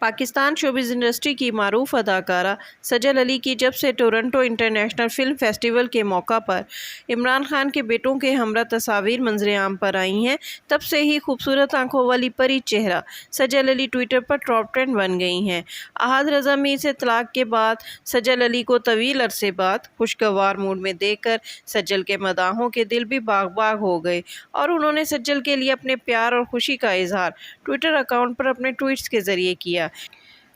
Pakistan showbiz industry की मारूफ अदाकारा सजल अली की जब से टोरंटो इंटरनेशनल फ़िल्म फेस्टिवल के मौका पर इमरान खान के बेटों के हमरा तस्वीर मंजर आम पर आई हैं, तब से ही खूबसूरत आंखों वाली परी चेहरा सजल अली ट्विटर पर टॉप ट्रेंड बन गई हैं। अहद रज़ा मीर से तलाक के बाद सजल अली को तवील अरसे बाद खुशगवार मूड में देखकर सजल के मदाहों के दिल भी बाग बाग हो गए और उन्होंने सजल के लिए अपने प्यार और खुशी का इजहार ट्विटर अकाउंट पर अपने ट्वीट्स के ज़रिए किया।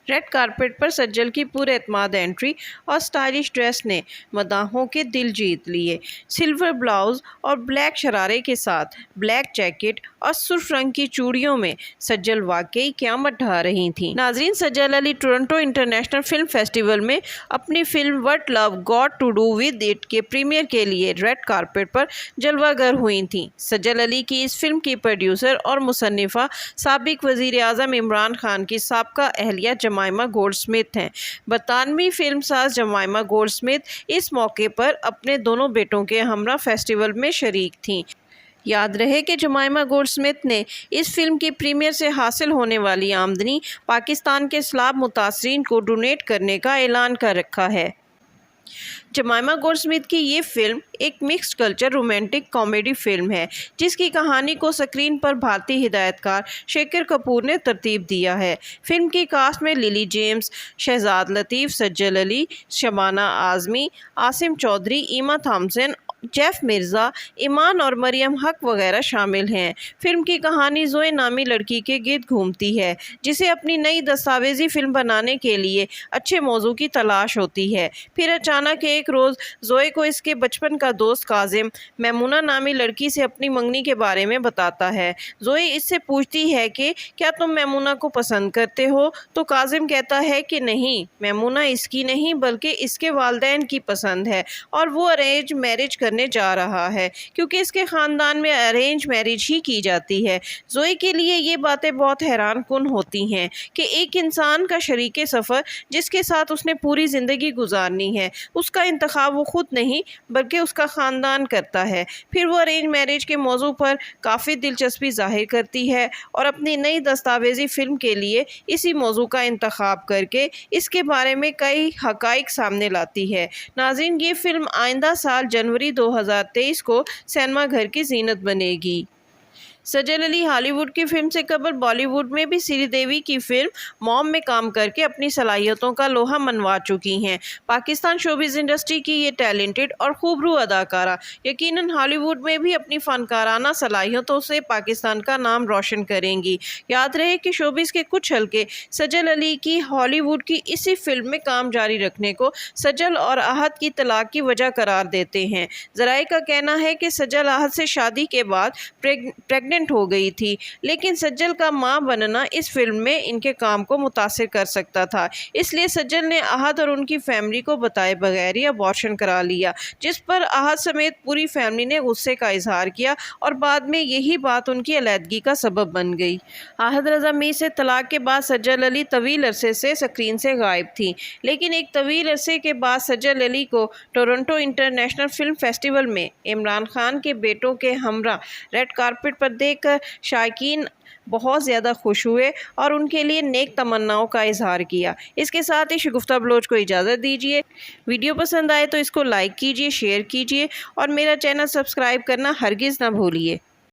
रेड कारपेट पर सज्जल की पूरे एतमाद एंट्री और स्टाइलिश ड्रेस ने मदाहों के दिल जीत लिए। सिल्वर ब्लाउज और ब्लैक शरारे के साथ ब्लैक जैकेट और सुर्ख रंग की चूड़ियों में सज्जल वाकई क़यामत ढा रही थीं। नाजरीन, Sajal Ali Toronto International Film Festival में अपनी film what love got to do with it के प्रीमियर के लिए रेड कारपेट पर जलवागर हुई थीं। सज्जल अली की इस फिल्म की प्रोड्यूसर और मुसन्निफा साबिक वज़ीर आज़म इमरान खान की साबका अहलिया जमाइमा गोल्डस्मिथ हैं। बरतानवी फिल्मसाज जमाइमा गोल्डस्मिथ इस मौके पर अपने दोनों बेटों के हमरा फेस्टिवल में शरीक थीं। याद रहे कि जमाइमा गोल्डस्मिथ ने इस फिल्म की प्रीमियर से हासिल होने वाली आमदनी पाकिस्तान के सैलाब मुतासरीन को डोनेट करने का ऐलान कर रखा है। जमाइमा गोल्डस्मिथ की ये फिल्म एक mixed culture romantic comedy film है, जिसकी कहानी को स्क्रीन पर भारतीय हिदायतकार शेखर कपूर ने तरतीब दिया है। फिल्म की कास्ट में लिली जेम्स, शहजाद लतीफ़, सज्जल अली, शबाना आज़मी, आसिम चौधरी, ईमा थॉम्सन, जेफ मिर्ज़ा, ईमान और मरियम हक वगैरह शामिल हैं। फिल्म की कहानी ज़ोए नामी लड़की के गिर्द घूमती है, जिसे अपनी नई दस्तावेज़ी फिल्म बनाने के लिए अच्छे मौजू की तलाश होती है। फिर अचानक एक रोज़ ज़ोए को इसके बचपन का दोस्त काजिम मैमूना नामी लड़की से अपनी मंगनी के बारे में बताता है। ज़ोए इससे पूछती है कि क्या तुम मैमूना को पसंद करते हो, तो काजिम कहता है कि नहीं, मैमूना इसकी नहीं बल्कि इसके वालिदैन की पसंद है और वो अरेंज मैरिज करने जा रहा है, क्योंकि इसके ख़ानदान में अरेंज मैरिज ही की जाती है। ज़ोए के लिए ये बातें बहुत हैरान कुन होती हैं कि एक इंसान का शरीके सफ़र जिसके साथ उसने पूरी ज़िंदगी गुजारनी है, उसका इंतखाब वो खुद नहीं बल्कि उसका ख़ानदान करता है। फिर वो अरेंज मैरिज के मौजू पर काफ़ी दिलचस्पी ज़ाहिर करती है और अपनी नई दस्तावेज़ी फ़िल्म के लिए इसी मौजू का इंतखाब करके इसके बारे में कई हक़ाइक़ सामने लाती है। नाज़रीन, ये फ़िल्म आइंदा साल जनवरी 2023 को सिनेमा घर की ज़ीनत बनेगी। सजल अली हॉलीवुड की फिल्म से कबल बॉलीवुड में भी श्रीदेवी की फिल्म मॉम में काम करके अपनी सलाहियतों का लोहा मनवा चुकी हैं। पाकिस्तान शोबिज़ इंडस्ट्री की ये टैलेंटेड और खूबरू अदाकारा यकीनन हॉलीवुड में भी अपनी फ़नकाराना सलाहियतों से पाकिस्तान का नाम रोशन करेंगी। याद रहे कि शोबिज़ के कुछ हल्के सजल अली की हॉलीवुड की इसी फिल्म में काम जारी रखने को सजल और अहद की तलाक की वजह करार देते हैं। ज़राए का कहना है कि सजल अहद से शादी के बाद प्रेग्नेंट हो गई थी, लेकिन सज्जल का मां बनना इस फिल्म में इनके काम को मुतासिर कर सकता था, इसलिए सज्जल ने अहद और उनकी फैमिली को बताए बगैर ही अबॉर्शन करा लिया, जिस पर अहद समेत पूरी फैमिली ने गुस्से का इजहार किया और बाद में यही बात उनकी अलैदगी का सबब बन गई। अहद रज़ा मीर से तलाक के बाद सज्जल अली तवील अरसे से स्क्रीन से गायब थी, लेकिन एक तवील अरसे के बाद सज्जल अली को टोरंटो इंटरनेशनल फिल्म फेस्टिवल में इमरान खान के बेटों के हमरा रेड कारपेट पर देखकर शायकीन बहुत ज़्यादा खुश हुए और उनके लिए नेक तमन्नाओं का इजहार किया। इसके साथ ही शगुफ्ता बलोच को इजाज़त दीजिए। वीडियो पसंद आए तो इसको लाइक कीजिए, शेयर कीजिए और मेरा चैनल सब्सक्राइब करना हरगिज़ ना भूलिए।